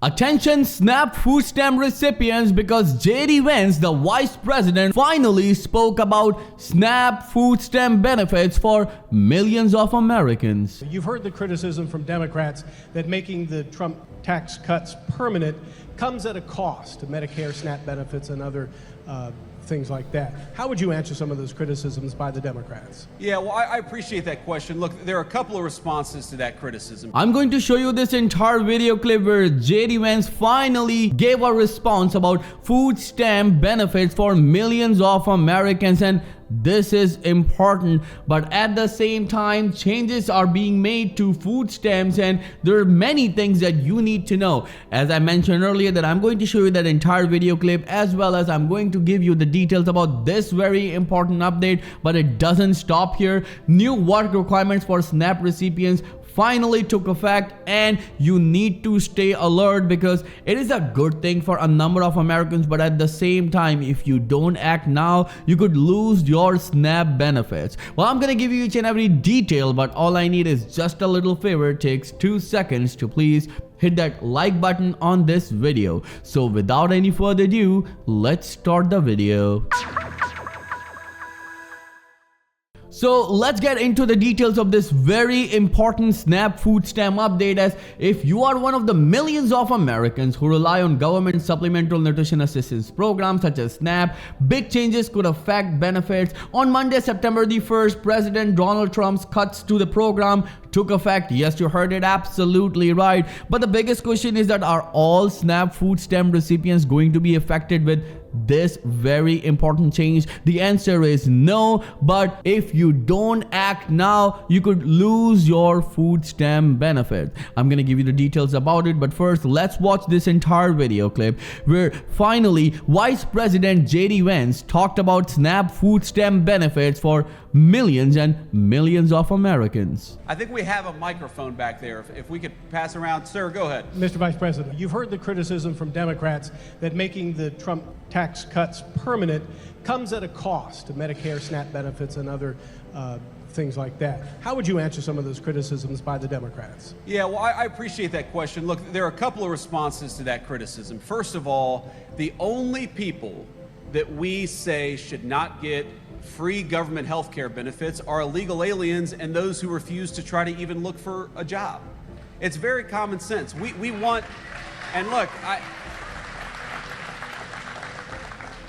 Attention SNAP food stamp recipients, because JD Vance, the Vice President, finally spoke about SNAP food stamp benefits for millions of Americans. You've heard the criticism from Democrats that making the Trump tax cuts permanent comes at a cost to Medicare, SNAP benefits, and other things like that. How would you answer some of those criticisms by the Democrats? Yeah, well, I appreciate that question. Look, there are a couple of responses to that criticism. I'm going to show you this entire video clip where JD Vance finally gave a response about food stamp benefits for millions of Americans, and this is important, but at the same time changes are being made to food stamps and there are many things that you need to know. As I mentioned earlier, that I'm going to show you that entire video clip, as well as I'm going to give you the details about this very important update. But it doesn't stop here. New work requirements for SNAP recipients finally took effect, and you need to stay alert because it is a good thing for a number of Americans, but at the same time, if you don't act now, you could lose your SNAP benefits. Well, I'm gonna give you each and every detail, but all I need is just a little favor. It takes 2 seconds to please hit that like button on this video. So without any further ado, let's start the video. So let's get into the details of this very important SNAP food stamp update, as if you are one of the millions of Americans who rely on government supplemental nutrition assistance programs such as SNAP, big changes could affect benefits. On Monday, September the 1st, President Donald Trump's cuts to the program took effect. Yes, you heard it absolutely right. But the biggest question is that are all SNAP food stamp recipients going to be affected with this very important change? The answer is no, but if you don't act now, you could lose your food stamp benefit. I'm gonna give you the details about it, but first let's watch this entire video clip where finally Vice President JD Vance talked about SNAP food stamp benefits for millions and millions of Americans. I think we have a microphone back there. If we could pass around. Sir, go ahead. Mr. Vice President, you've heard the criticism from Democrats that making the Trump tax cuts permanent comes at a cost to Medicare, SNAP benefits, and other things like that. How would you answer some of those criticisms by the Democrats? Yeah, well, I appreciate that question. Look, there are a couple of responses to that criticism. First of all, the only people that we say should not get free government health care benefits are illegal aliens and those who refuse to try to even look for a job. It's very common sense. We want, and look,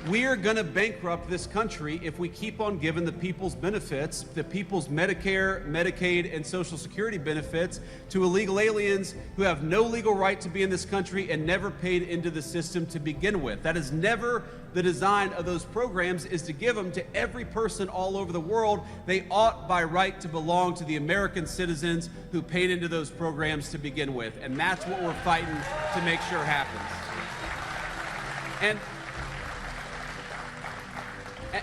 we are going to bankrupt this country if we keep on giving the people's benefits, the people's Medicare, Medicaid, and Social Security benefits to illegal aliens who have no legal right to be in this country and never paid into the system to begin with. That is never the design of those programs, is to give them to every person all over the world. They ought by right to belong to the American citizens who paid into those programs to begin with. And that's what we're fighting to make sure happens.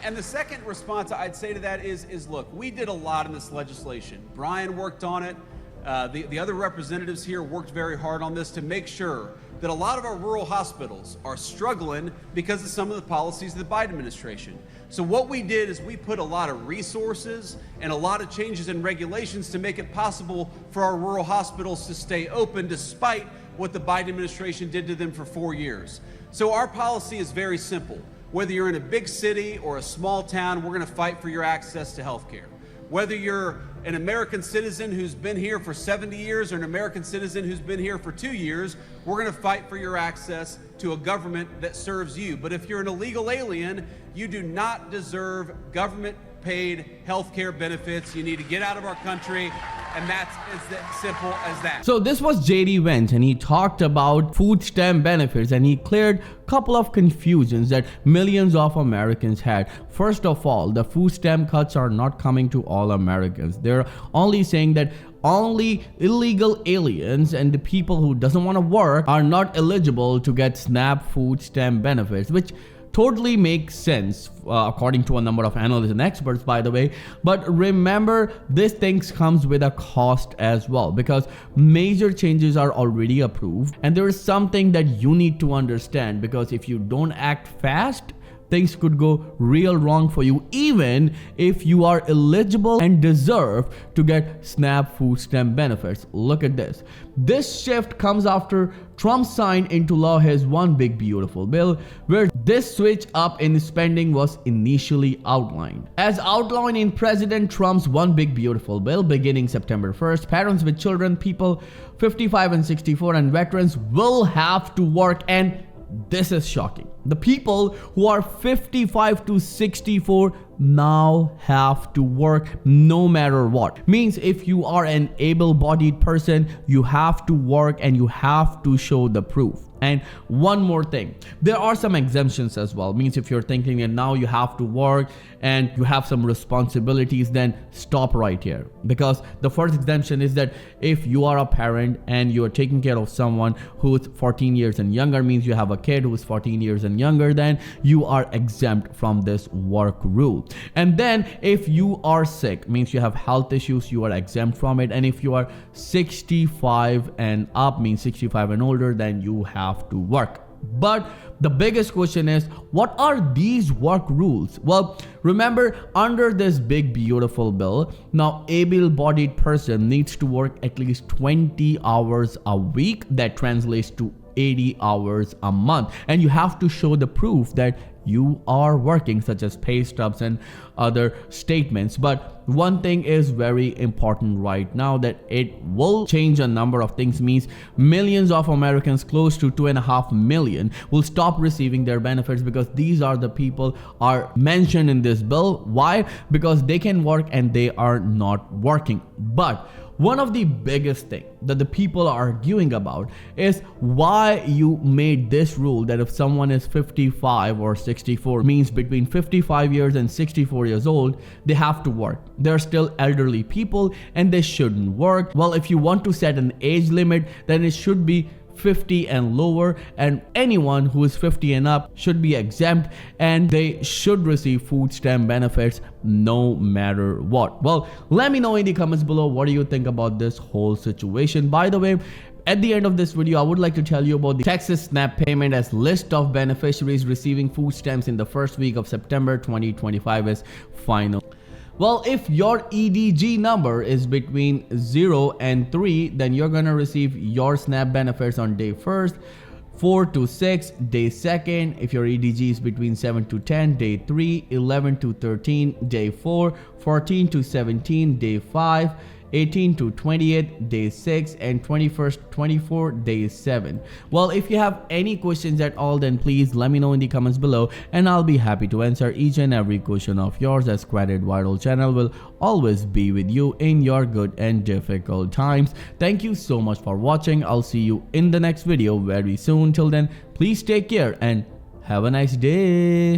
And the second response I'd say to that is look, we did a lot in this legislation. Brian worked on it. The other representatives here worked very hard on this to make sure that a lot of our rural hospitals are struggling because of some of the policies of the Biden administration. So what we did is we put a lot of resources and a lot of changes in regulations to make it possible for our rural hospitals to stay open despite what the Biden administration did to them for 4 years. So our policy is very simple. Whether you're in a big city or a small town, we're going to fight for your access to health care. Whether you're an American citizen who's been here for 70 years or an American citizen who's been here for 2 years, we're going to fight for your access to a government that serves you. But if you're an illegal alien, you do not deserve government-paid health care benefits. You need to get out of our country. And that's as simple as that. So this was JD Vance, and he talked about food stamp benefits, and he cleared a couple of confusions that millions of Americans had. First of all, the food stamp cuts are not coming to all Americans. They're only saying that only illegal aliens and the people who doesn't want to work are not eligible to get SNAP food stamp benefits, which totally makes sense according to a number of analysts and experts, by the way. But remember, this thing comes with a cost as well, because major changes are already approved, and there is something that you need to understand, because if you don't act fast, things could go real wrong for you, even if you are eligible and deserve to get SNAP food stamp benefits. Look at this. This shift comes after Trump signed into law his One Big Beautiful Bill, where this switch up in spending was initially outlined. As outlined in President Trump's One Big Beautiful Bill, beginning September 1st, parents with children, people 55 and 64, and veterans will have to work, and this is shocking. The people who are 55 to 64 now have to work no matter what. Means if you are an able-bodied person, you have to work and you have to show the proof. And one more thing, there are some exemptions as well. Means if you're thinking that now you have to work and you have some responsibilities, then stop right here. Because the first exemption is that if you are a parent and you are taking care of someone who's 14 years and younger, means you have a kid who's 14 years and younger, then you are exempt from this work rule. And then if you are sick, means you have health issues, you are exempt from it. And if you are 65 and up, means 65 and older, then you have to work. But the biggest question is, what are these work rules? Well, remember, under this big beautiful bill, now able-bodied person needs to work at least 20 hours a week. That translates to 80 hours a month, and you have to show the proof that you are working, such as pay stubs and other statements. But one thing is very important right now, that it will change a number of things. Means millions of Americans, close to 2.5 million, will stop receiving their benefits, because these are the people are mentioned in this bill. Why? Because they can work and they are not working. But one of the biggest thing that the people are arguing about is why you made this rule that if someone is 55 or 64, means between 55 years and 64 years old, they have to work. They're still elderly people and they shouldn't work. Well, if you want to set an age limit, then it should be 50 and lower, and anyone who is 50 and up should be exempt, and they should receive food stamp benefits no matter what. Well, let me know in the comments below, what do you think about this whole situation? By the way, at the end of this video, I would like to tell you about the Texas SNAP payment, as list of beneficiaries receiving food stamps in the first week of September 2025 is final. Well, if your EDG number is between 0 and 3, then you're gonna receive your SNAP benefits on day 1st, 4 to 6, day 2nd. If your EDG is between 7 to 10, day 3, 11 to 13, day 4, 14 to 17, day 5, 18 to 28th, day 6, and 21st, 24, day 7. Well, if you have any questions at all, then please let me know in the comments below, and I'll be happy to answer each and every question of yours, as Credit Viral channel will always be with you in your good and difficult times. Thank you so much for watching. I'll see you in the next video very soon. Till then, please take care and have a nice day.